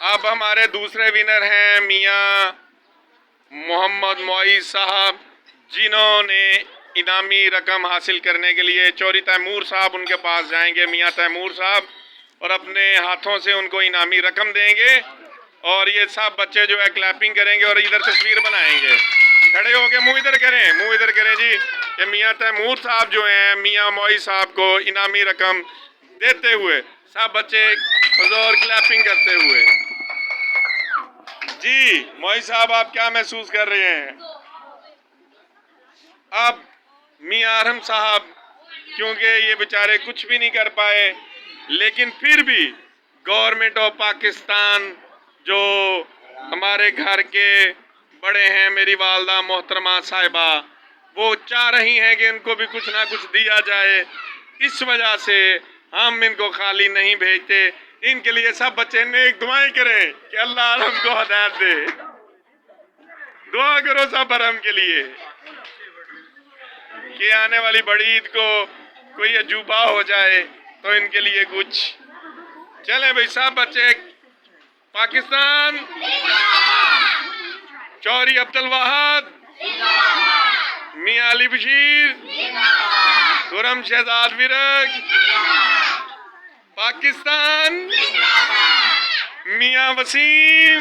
अब हमारे दूसरे विनर हैं मियाँ मोहम्मद मोइज साहब, जिन्होंने इनामी रकम हासिल करने के लिए चौरी तैमूर साहब उनके पास जाएंगे, मियाँ तैमूर साहब, और अपने हाथों से उनको इनामी रकम देंगे। और ये सब बच्चे जो है क्लैपिंग करेंगे और इधर तस्वीर बनाएंगे। खड़े होके मुंह इधर करें, मुंह इधर करें जी। कि मियाँ तैमूर साहब जो हैं मियाँ मोइज साहब को इनामी रकम देते हुए सब बच्चे जोर क्लैपिंग करते हुए। जी मोइज साहब, आप क्या महसूस कर रहे हैं? अब मियाँ अरहम साहब, क्योंकि ये बेचारे कुछ भी नहीं कर पाए, लेकिन फिर भी गवर्नमेंट ऑफ पाकिस्तान जो हमारे घर के बड़े हैं, मेरी वालदा मोहतरमा साहिबा, वो चाह रही हैं कि इनको भी कुछ ना कुछ दिया जाए। इस वजह से हम इनको खाली नहीं भेजते। इनके लिए सब बच्चे नेक दुआएं करें कि अल्लाह हमको हदायत दे। दुआ करो सब अरहम के लिए कि आने वाली बड़ी ईद को कोई अजूबा हो जाए तो इनके लिए कुछ। चले भाई सब बच्चे। पाकिस्तान, चौरी अब्दुल वाहद, मियाँ अली बशीर, खुरम शहजाद विरक, पाकिस्तान, मियाँ वसीम।